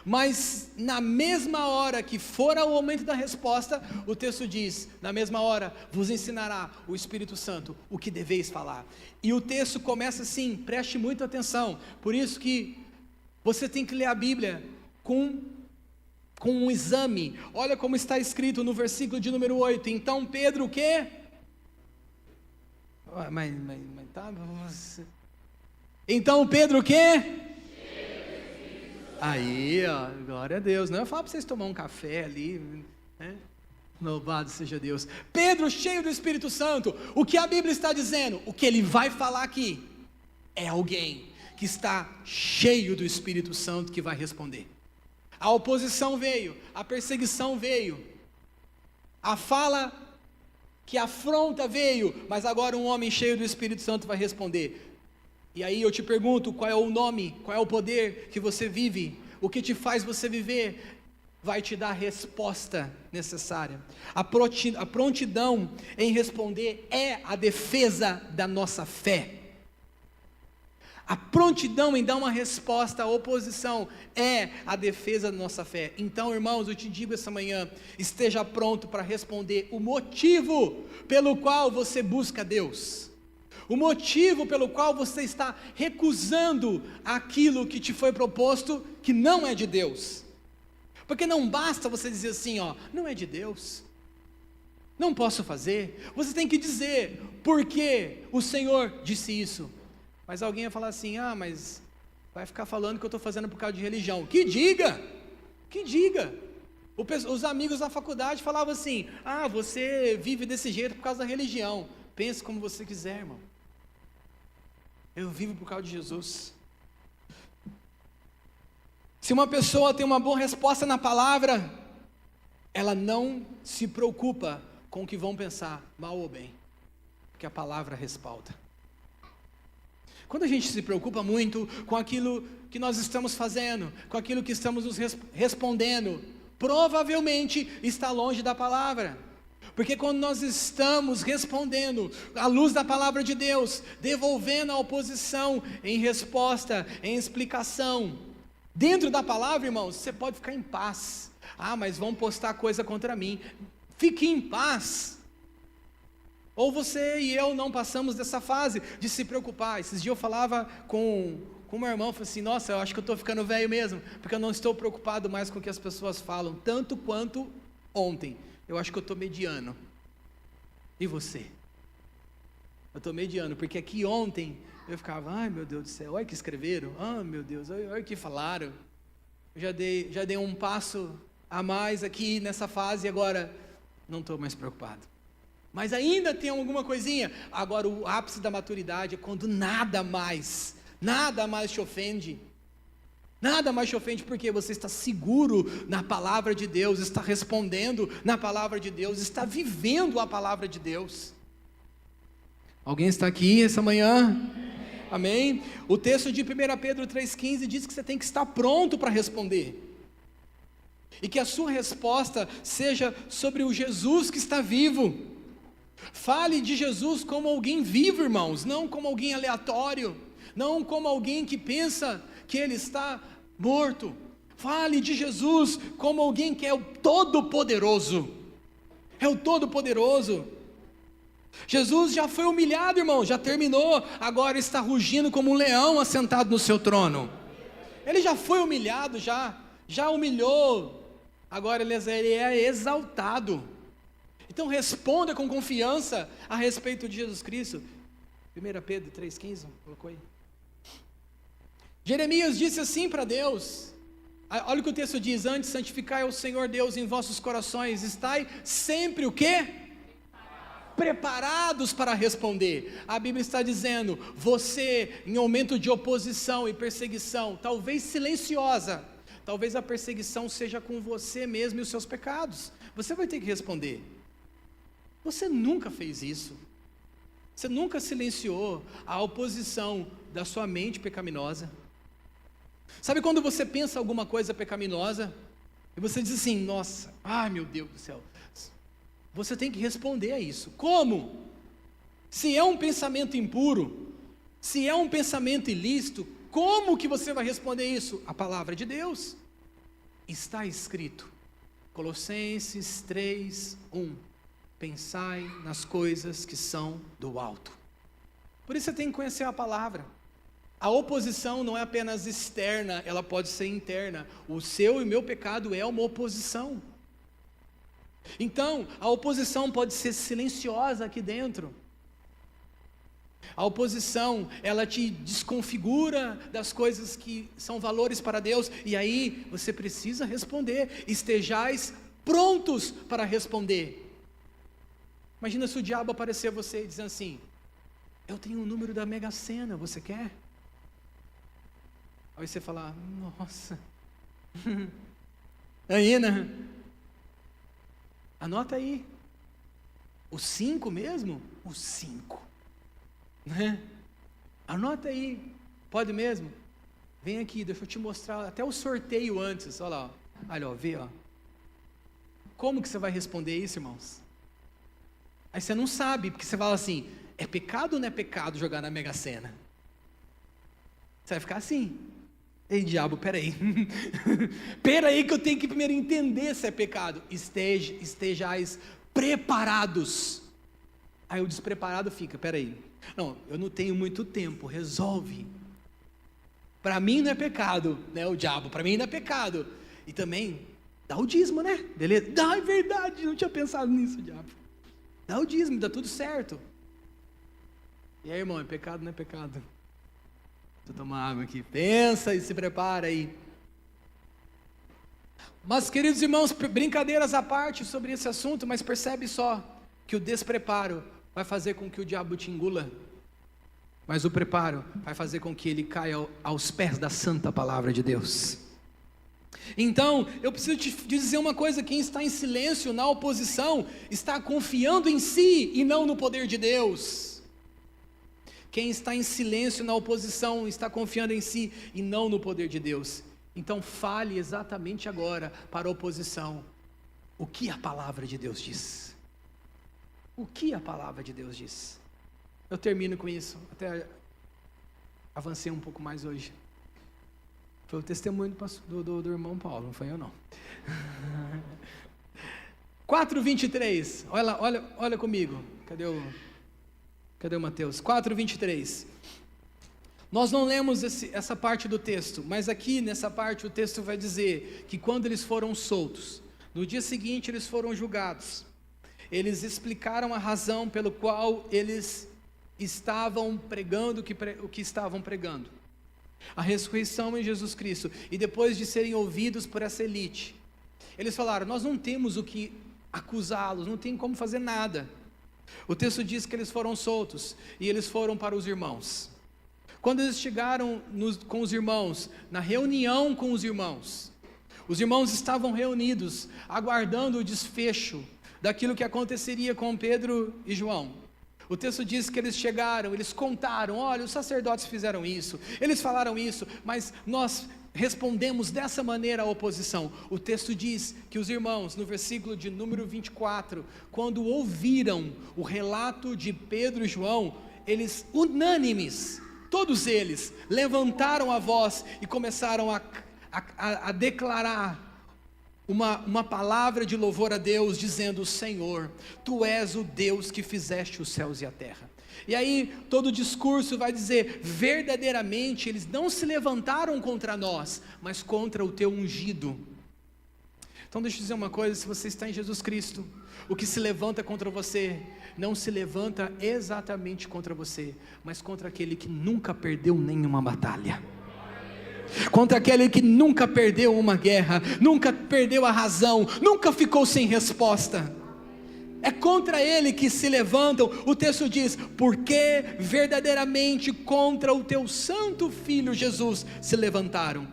Mas na mesma hora que for o momento da resposta, o texto diz, na mesma hora vos ensinará o Espírito Santo o que deveis falar. E o texto começa assim, preste muita atenção, por isso que você tem que ler a Bíblia com um exame. Olha como está escrito no versículo de número 8, então Pedro o quê? Mas tá, então Pedro o quê? Aí, ó, glória a Deus. Não, eu falo para vocês tomar um café ali, né? Louvado seja Deus. Pedro, cheio do Espírito Santo. O que a Bíblia está dizendo? O que ele vai falar aqui é alguém que está cheio do Espírito Santo que vai responder. A oposição veio, a perseguição veio, a fala que afronta veio, mas agora um homem cheio do Espírito Santo vai responder. E aí eu te pergunto, qual é o nome, qual é o poder que você vive, o que te faz você viver, vai te dar a resposta necessária. A prontidão em responder é a defesa da nossa fé. A prontidão em dar uma resposta à oposição é a defesa da nossa fé. Então, irmãos, eu te digo essa manhã, esteja pronto para responder o motivo pelo qual você busca Deus. O motivo pelo qual você está recusando aquilo que te foi proposto, que não é de Deus. Porque não basta você dizer assim, ó, não é de Deus, não posso fazer. Você tem que dizer, por que o Senhor disse isso? Mas alguém vai falar assim, mas vai ficar falando que eu estou fazendo por causa de religião. Que diga, que diga. Os amigos na faculdade falavam assim, você vive desse jeito por causa da religião. Pense como você quiser, irmão. Eu vivo por causa de Jesus. Se uma pessoa tem uma boa resposta na palavra, ela não se preocupa com o que vão pensar, mal ou bem, porque a palavra respalda. Quando a gente se preocupa muito com aquilo que nós estamos fazendo, com aquilo que estamos nos respondendo, provavelmente está longe da palavra. Porque quando nós estamos respondendo à luz da palavra de Deus, devolvendo a oposição em resposta, em explicação, dentro da palavra, irmãos, você pode ficar em paz. Mas vão postar coisa contra mim. Fique em paz. Ou você e eu não passamos dessa fase de se preocupar. Esses dias eu falava com o meu irmão, falei assim, nossa, eu acho que eu estou ficando velho mesmo, porque eu não estou preocupado mais com o que as pessoas falam, tanto quanto ontem. Eu acho que eu estou mediano. E você? Eu estou mediano, porque aqui ontem eu ficava, ai meu Deus do céu, olha que escreveram, meu Deus, olha que falaram. Eu já dei um passo a mais aqui nessa fase e agora não estou mais preocupado. Mas ainda tem alguma coisinha. Agora o ápice da maturidade é quando nada mais te ofende. Nada mais te ofende porque você está seguro na palavra de Deus, está respondendo na palavra de Deus, está vivendo a palavra de Deus. Alguém está aqui essa manhã? Amém? O texto de 1 Pedro 3,15 diz que você tem que estar pronto para responder. E que a sua resposta seja sobre o Jesus que está vivo. Fale de Jesus como alguém vivo, irmãos, não como alguém aleatório, não como alguém que pensa que ele está morto. Fale de Jesus como alguém que é o Todo-Poderoso. É o Todo-Poderoso. Jesus já foi humilhado, irmão, já terminou, agora está rugindo como um leão assentado no seu trono. Ele já foi humilhado, já humilhou, agora ele é exaltado. Então responda com confiança a respeito de Jesus Cristo. 1 Pedro 3,15, colocou aí. Jeremias disse assim para Deus, olha o que o texto diz, antes santificai ao Senhor Deus em vossos corações, estai sempre o quê? Preparados para responder. A Bíblia está dizendo, você em momento de oposição e perseguição, talvez silenciosa, talvez a perseguição seja com você mesmo e os seus pecados. Você vai ter que responder. Você nunca fez isso. Você nunca silenciou a oposição da sua mente pecaminosa. Sabe quando você pensa alguma coisa pecaminosa e você diz assim: nossa, ai meu Deus do céu. Você tem que responder a isso. Como? Se é um pensamento impuro, se é um pensamento ilícito, como que você vai responder isso? A palavra de Deus. Está escrito, Colossenses 3:1, pensai nas coisas que são do alto. Por isso você tem que conhecer a palavra. A oposição não é apenas externa, ela pode ser interna. O seu e o meu pecado é uma oposição. Então, a oposição pode ser silenciosa aqui dentro. A oposição, ela te desconfigura das coisas que são valores para Deus, e aí você precisa responder. Estejais prontos para responder. Imagina se o diabo aparecer a você dizendo assim: eu tenho o número da Mega Sena, você quer? Aí você fala: nossa, aí, né? Anota aí, o 5 mesmo? O 5, né? Anota aí, pode mesmo? Vem aqui, deixa eu te mostrar até o sorteio antes, olha lá, olha, ó, vê, ó. Como que você vai responder isso, irmãos? Aí você não sabe, porque você fala assim: é pecado ou não é pecado jogar na Mega Sena? Você vai ficar assim: ei diabo, peraí, peraí que eu tenho que primeiro entender se é pecado. Estejais preparados. Aí o despreparado fica: peraí, não, eu não tenho muito tempo, resolve. Para mim não é pecado, né, o diabo, para mim não é pecado. E também, dá o dízimo, né, beleza? Dá, é verdade, não tinha pensado nisso, diabo. Dá o dízimo, dá tudo certo. E aí, irmão, é pecado ou não é pecado? Deixa eu tomar água aqui, pensa e se prepara aí. Mas, queridos irmãos, brincadeiras à parte sobre esse assunto, mas percebe só que o despreparo vai fazer com que o diabo te engula, mas o preparo vai fazer com que ele caia aos pés da santa palavra de Deus. Então, eu preciso te dizer uma coisa: quem está em silêncio na oposição, está confiando em si e não no poder de Deus. Quem está em silêncio na oposição, está confiando em si e não no poder de Deus. Então fale exatamente agora para a oposição o que a palavra de Deus diz. O que a palavra de Deus diz. Eu termino com isso, até avancei um pouco mais hoje. Foi o testemunho do irmão Paulo, não foi eu não. 4:23, olha comigo, cadê o Mateus? 4:23, nós não lemos essa parte do texto, mas aqui nessa parte o texto vai dizer que quando eles foram soltos, no dia seguinte eles foram julgados, eles explicaram a razão pelo qual eles estavam pregando o que estavam pregando, a ressurreição em Jesus Cristo, e depois de serem ouvidos por essa elite, eles falaram: nós não temos o que acusá-los, não tem como fazer nada. O texto diz que eles foram soltos, e eles foram para os irmãos. Quando eles chegaram com os irmãos, na reunião com os irmãos estavam reunidos, aguardando o desfecho daquilo que aconteceria com Pedro e João. O texto diz que eles chegaram, eles contaram: olha, os sacerdotes fizeram isso, eles falaram isso, mas nós respondemos dessa maneira à oposição. O texto diz que os irmãos, no versículo de número 24, quando ouviram o relato de Pedro e João, eles unânimes, todos eles, levantaram a voz e começaram a declarar uma palavra de louvor a Deus, dizendo: Senhor, Tu és o Deus que fizeste os céus e a terra. E aí todo o discurso vai dizer: verdadeiramente eles não se levantaram contra nós, mas contra o Teu ungido. Então deixa eu dizer uma coisa: se você está em Jesus Cristo, o que se levanta contra você, não se levanta exatamente contra você, mas contra aquele que nunca perdeu nenhuma batalha, contra aquele que nunca perdeu uma guerra, nunca perdeu a razão, nunca ficou sem resposta. É contra ele que se levantam. O texto diz: porque verdadeiramente contra o teu santo filho Jesus se levantaram.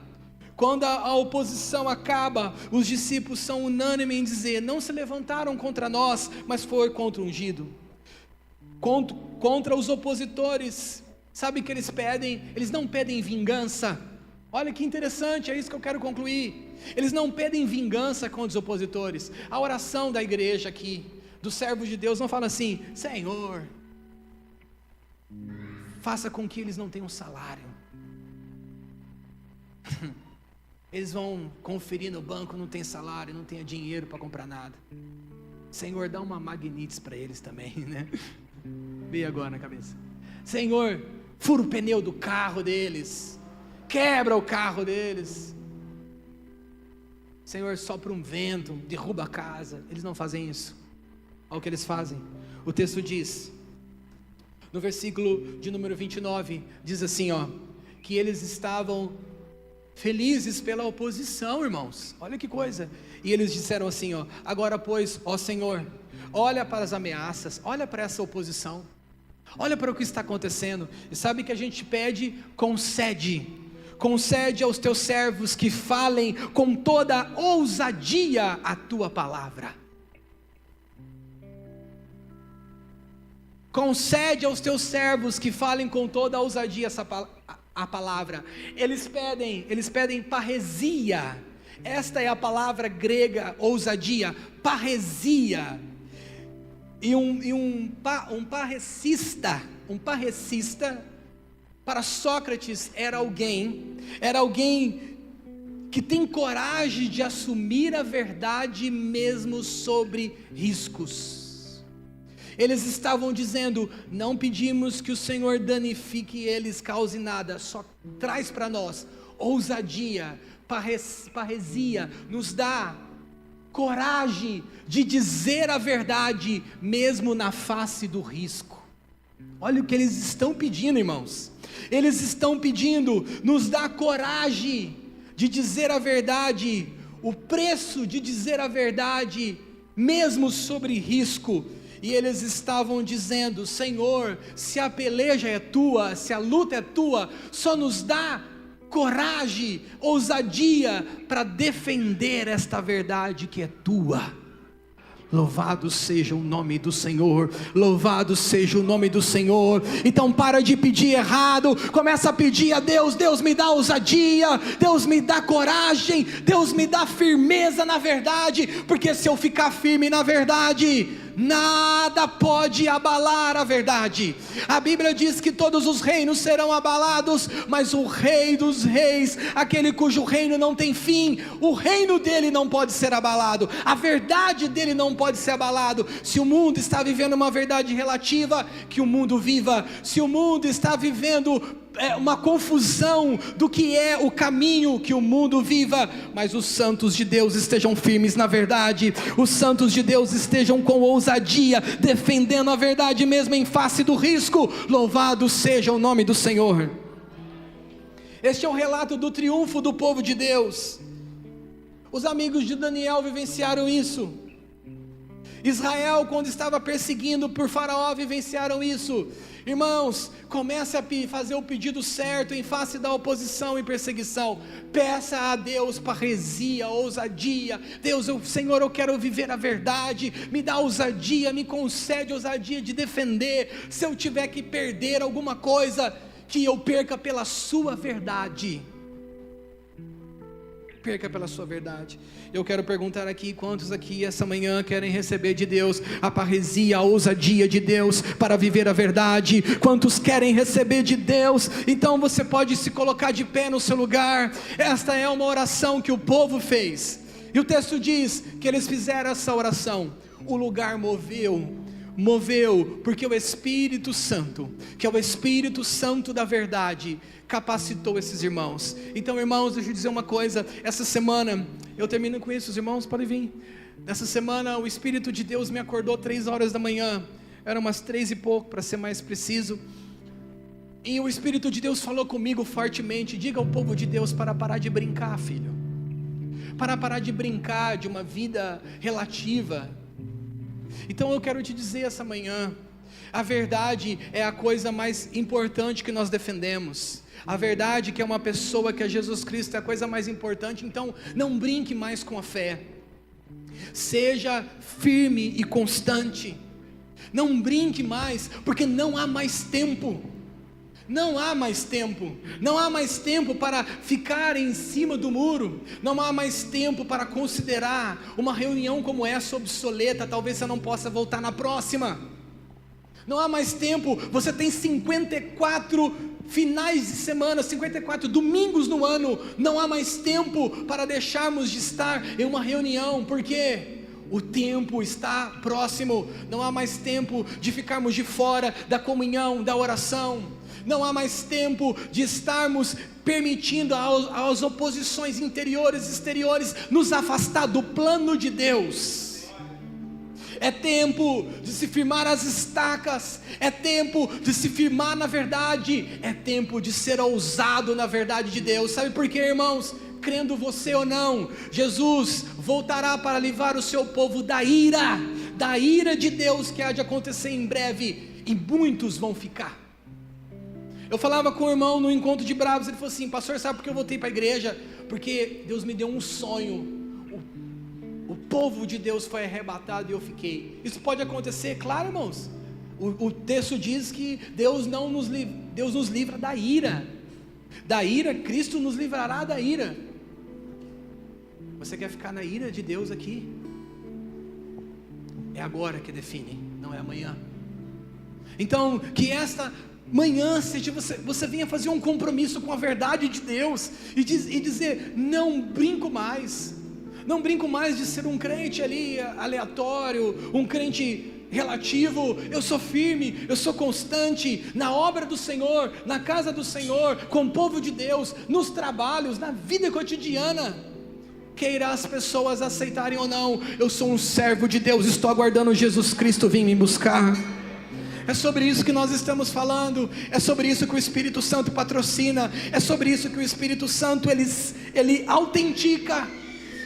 Quando a oposição acaba, os discípulos são unânimes em dizer: não se levantaram contra nós, mas foi contra o ungido, contra os opositores. Sabe o que eles pedem? Eles não pedem vingança. Olha que interessante, é isso que eu quero concluir. Eles não pedem vingança contra os opositores. A oração da igreja aqui, dos servos de Deus, não fala assim: Senhor, faça com que eles não tenham salário. Eles vão conferir no banco, não tem salário, não tem dinheiro para comprar nada. Senhor, dá uma magnites para eles também, né? Veio agora na cabeça. Senhor, fura o pneu do carro deles, quebra o carro deles. Senhor, sopra um vento, derruba a casa. Eles não fazem isso. Olha o que eles fazem. O texto diz, no versículo de número 29, diz assim, que eles estavam felizes pela oposição, irmãos. Olha que coisa. E eles disseram assim, agora pois, ó Senhor, olha para as ameaças, olha para essa oposição, olha para o que está acontecendo. E sabe que a gente pede? Concede aos teus servos que falem com toda ousadia a tua palavra. Concede aos teus servos que falem com toda ousadia a palavra. Eles pedem parresia. Esta é a palavra grega, ousadia, parresia. E um parrecista, para Sócrates era alguém que tem coragem de assumir a verdade mesmo sobre riscos. Eles estavam dizendo: não pedimos que o Senhor danifique eles, cause nada, só traz para nós ousadia, parresia, nos dá coragem de dizer a verdade mesmo na face do risco. Olha o que eles estão pedindo, irmãos. Eles estão pedindo: nos dá coragem de dizer a verdade, o preço de dizer a verdade mesmo sobre risco. E eles estavam dizendo: Senhor, se a peleja é tua, se a luta é tua, só nos dá coragem, ousadia para defender esta verdade que é tua. Louvado seja o nome do Senhor, louvado seja o nome do Senhor. Então para de pedir errado, começa a pedir a Deus: Deus me dá ousadia, Deus me dá coragem, Deus me dá firmeza na verdade, porque se eu ficar firme na verdade, nada pode abalar a verdade. A Bíblia diz que todos os reinos serão abalados, mas o Rei dos Reis, aquele cujo reino não tem fim, o reino dele não pode ser abalado, a verdade dele não pode ser abalado. Se o mundo está vivendo uma verdade relativa, que o mundo viva. Se o mundo está vivendo uma confusão do que é o caminho, que o mundo viva, mas os santos de Deus estejam firmes na verdade, os santos de Deus estejam com ousadia, defendendo a verdade mesmo em face do risco. Louvado seja o nome do Senhor. Este é o relato do triunfo do povo de Deus. Os amigos de Daniel vivenciaram isso. Israel, quando estava perseguindo por Faraó, vivenciaram isso. Irmãos, comece a fazer o pedido certo em face da oposição e perseguição. Peça a Deus parresia, ousadia. Deus, Senhor, eu quero viver a verdade, me dá ousadia, me concede ousadia de defender. Se eu tiver que perder alguma coisa, que eu perca pela sua verdade. Perca pela sua verdade. Eu quero perguntar aqui: quantos aqui essa manhã querem receber de Deus a parresia, a ousadia de Deus para viver a verdade? Quantos querem receber de Deus? Então você pode se colocar de pé no seu lugar. Esta é uma oração que o povo fez, e o texto diz que eles fizeram essa oração. O lugar moveu, porque o Espírito Santo, que é o Espírito Santo da verdade, capacitou esses irmãos. Então, irmãos, deixa eu dizer uma coisa. Essa semana, eu termino com isso, os irmãos podem vir. Nessa semana, o Espírito de Deus me acordou 3 horas da manhã, eram umas 3 e pouco, para ser mais preciso, e o Espírito de Deus falou comigo fortemente: diga ao povo de Deus para parar de brincar, filho, para parar de brincar de uma vida relativa. Então eu quero te dizer essa manhã, A verdade é a coisa mais importante que nós defendemos. A verdade que é uma pessoa, que é Jesus Cristo, é a coisa mais importante. Então não brinque mais com a fé. Seja firme e constante. Não brinque mais, porque não há mais tempo. Não há mais tempo. Não há mais tempo para ficar em cima do muro. Não há mais tempo para considerar uma reunião como essa obsoleta. Talvez você não possa voltar na próxima. Não há mais tempo. Você tem 54 finais de semana, 54 domingos no ano. Não há mais tempo para deixarmos de estar em uma reunião, porque o tempo está próximo. Não há mais tempo de ficarmos de fora da comunhão, da oração. Não há mais tempo de estarmos permitindo às oposições interiores e exteriores nos afastar do plano de Deus. É tempo de se firmar as estacas, é tempo de se firmar na verdade, é tempo de ser ousado na verdade de Deus. Sabe por quê, irmãos? Crendo você ou não, Jesus voltará para livrar o seu povo da ira de Deus que há de acontecer em breve, e muitos vão ficar. Eu falava com o irmão no encontro de bravos, ele falou assim: pastor, sabe por que eu voltei para a igreja? Porque Deus me deu um sonho. O povo de Deus foi arrebatado e eu fiquei. Isso pode acontecer, claro, irmãos. O texto diz que Deus nos livra da ira. Da ira, Cristo nos livrará da ira. Você quer ficar na ira de Deus aqui? É agora que define, não é amanhã. Então, que esta manhã seja você venha fazer um compromisso com a verdade de Deus e dizer: não brinco mais. Não brinco mais de ser um crente ali aleatório, um crente relativo. Eu sou firme, eu sou constante na obra do Senhor, na casa do Senhor, com o povo de Deus, nos trabalhos, na vida cotidiana. Queira as pessoas aceitarem ou não, eu sou um servo de Deus, estou aguardando Jesus Cristo vir me buscar. É sobre isso que nós estamos falando, é sobre isso que o Espírito Santo patrocina, é sobre isso que o Espírito Santo ele autentica.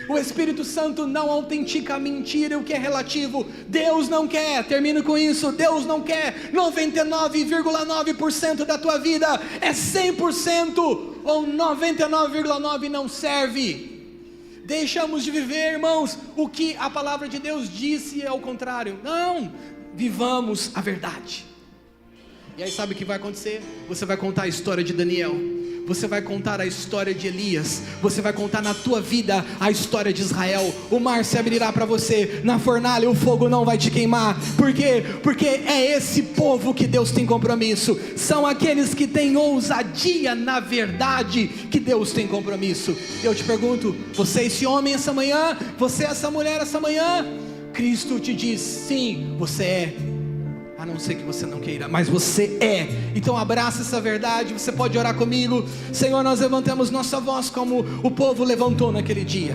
O Espírito Santo não autentica a mentira, o que é relativo. Deus não quer, termino com isso, Deus não quer 99,9% da tua vida, é 100% ou 99,9% não serve. Deixamos de viver, irmãos, o que a palavra de Deus disse é o contrário. Não, vivamos a verdade. E aí sabe o que vai acontecer? Você vai contar a história de Daniel, você vai contar a história de Elias, você vai contar na tua vida a história de Israel. O mar se abrirá para você, na fornalha o fogo não vai te queimar. Por quê? Porque é esse povo que Deus tem compromisso. São aqueles que têm ousadia na verdade que Deus tem compromisso. Eu te pergunto, você é esse homem essa manhã? Você é essa mulher essa manhã? Cristo te diz, sim, você é. A não ser que você não queira, mas você é. Então abraça essa verdade. Você pode orar comigo. Senhor, nós levantamos nossa voz como o povo levantou naquele dia,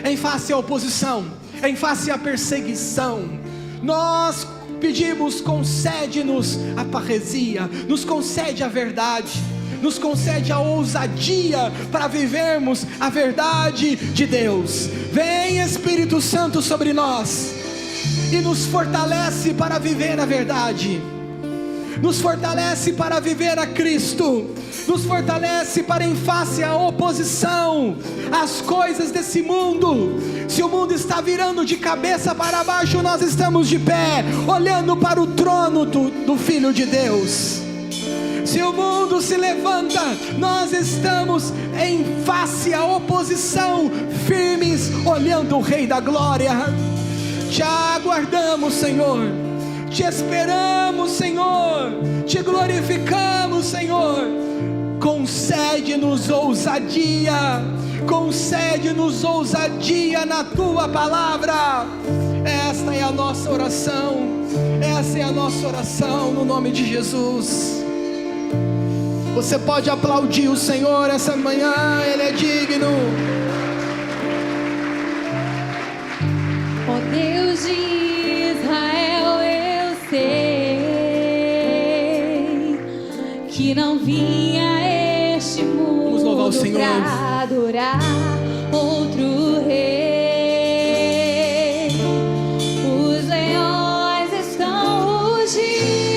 em face à oposição, em face à perseguição. Nós pedimos, concede-nos a parresia, nos concede a verdade, nos concede a ousadia para vivermos a verdade de Deus. Vem Espírito Santo sobre nós e nos fortalece para viver a verdade, nos fortalece para viver a Cristo, nos fortalece para em face à oposição, às coisas desse mundo. Se o mundo está virando de cabeça para baixo, nós estamos de pé, olhando para o trono do Filho de Deus. Se o mundo se levanta, nós estamos em face à oposição, firmes, olhando o Rei da Glória. Te aguardamos, Senhor, te esperamos, Senhor, te glorificamos, Senhor. Concede-nos ousadia, concede-nos ousadia na tua palavra. Esta é a nossa oração, essa é a nossa oração no nome de Jesus. Você pode aplaudir o Senhor essa manhã, Ele é digno. Ó Deus de Israel, eu sei que não vim a este mundo para adorar outro rei. Os leões estão rugindo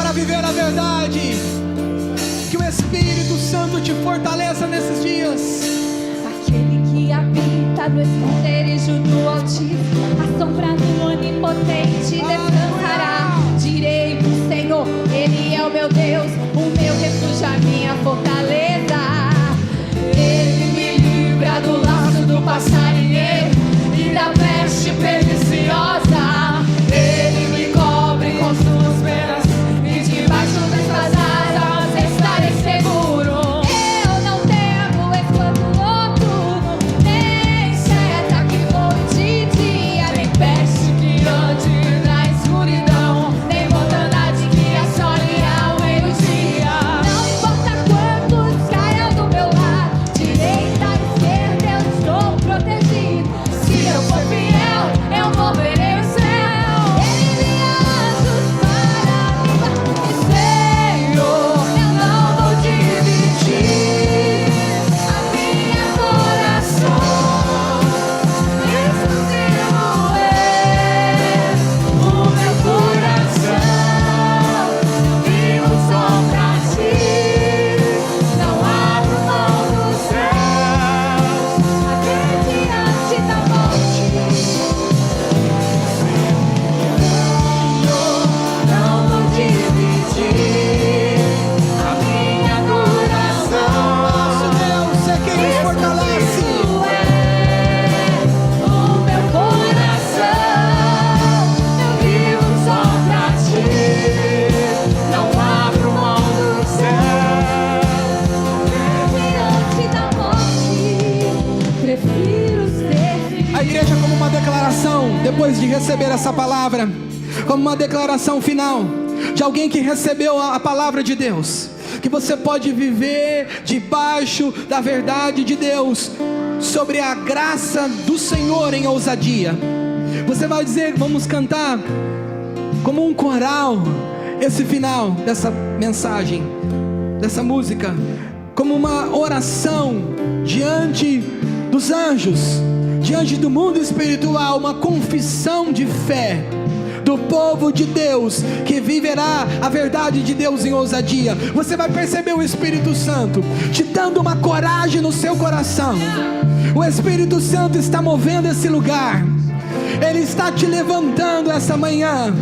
para viver a verdade. Que o Espírito Santo te fortaleça nesses dias. Aquele que habita no esconderijo do Altíssimo, a sombra do Onipotente descansará. Direi pro Senhor, Ele é o meu Deus, o meu refúgio, a minha fortaleza. Ele me livra do laço do passarinheiro e da peste perniciosa. Ele me cobre com suas penas e debaixo das asas estarei seguro. Eu não temo espanto noturno, nem seta que voe de dia, nem peste que ande na escuridão, nem mortandade que assole ao meio-dia. Não importa quantos caiam do meu lado, direita, esquerda, eu estou protegido. Se eu for fiel, eu moverei o céu. Ele envia anjos para me guardar. Senhor, eu não vou dividir a minha coração. Exclusivo é o meu coração. Vivo só pra ti. Não abro mão dos céus até diante da morte. Não vou dividir a minha coração. Nosso Deus é quem nos fortalece. Isso é o meu coração. Eu vivo só pra ti. Não abro mão do céu diante da morte. Prefiro ser A igreja, como uma declaração, depois de receber essa palavra, como uma declaração final de alguém que recebeu a palavra de Deus, que você pode viver debaixo da verdade de Deus, sobre a graça do Senhor em ousadia. Você vai dizer, vamos cantar como um coral esse final dessa mensagem, dessa música, como uma oração diante dos anjos, diante do mundo espiritual, uma confissão de fé do povo de Deus que viverá a verdade de Deus em ousadia. Você vai perceber o Espírito Santo te dando uma coragem no seu coração. O Espírito Santo está movendo esse lugar. Ele está te levantando essa manhã.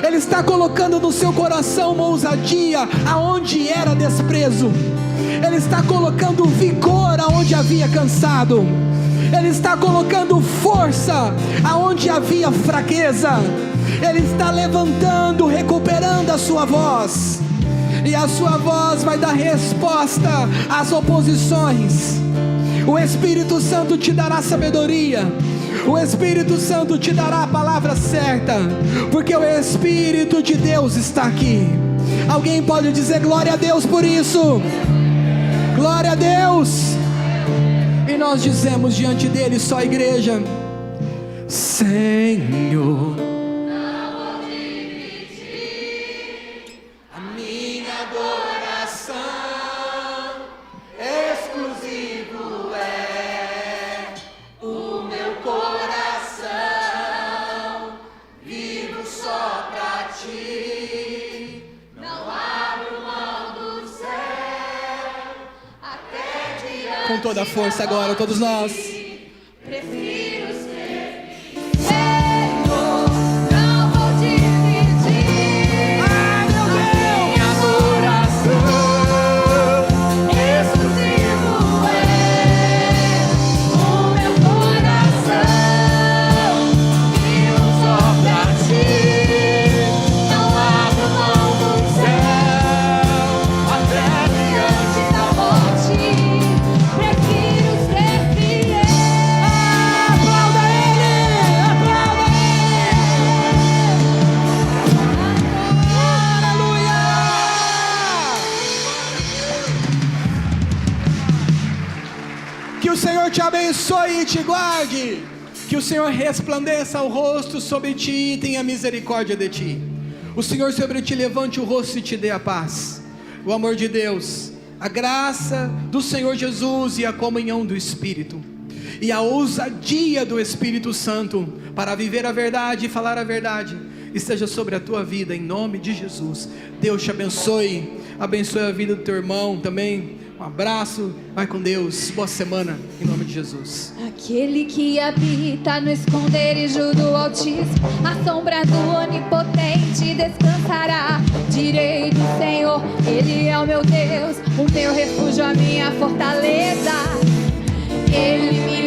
Ele está colocando no seu coração uma ousadia aonde era desprezo. Ele está colocando vigor aonde havia cansado. Ele está colocando força aonde havia fraqueza. Ele está levantando, recuperando a sua voz. E a sua voz vai dar resposta às oposições. O Espírito Santo te dará sabedoria. O Espírito Santo te dará a palavra certa, porque o Espírito de Deus está aqui. Alguém pode dizer glória a Deus por isso? Glória a Deus. E nós dizemos diante dele, só a igreja: Senhor, com toda a força agora, todos nós. Prefiro ser Senhor, não vou dividir a minha adoração. Exclusivo é o meu coração. Vivo só pra ti. Não abro mão do céu até diante da morte. Prefiro ser fiel. Aplauda ele, aplauda ele. Aleluia. Que o Senhor te abençoe e te guarde. Que o Senhor resplandeça o rosto sobre ti e tenha misericórdia de ti. O Senhor sobre ti levante o rosto e te dê a paz. O amor de Deus, a graça do Senhor Jesus e a comunhão do Espírito e a ousadia do Espírito Santo para viver a verdade e falar a verdade esteja sobre a tua vida, em nome de Jesus. Deus te abençoe, abençoe a vida do teu irmão também. Um abraço, vai com Deus, boa semana, em nome de Jesus. Aquele que habita no esconderijo do Altíssimo, a sombra do Onipotente descansará. Direi do Senhor, Ele é o meu Deus, o meu refúgio, a minha fortaleza. Ele me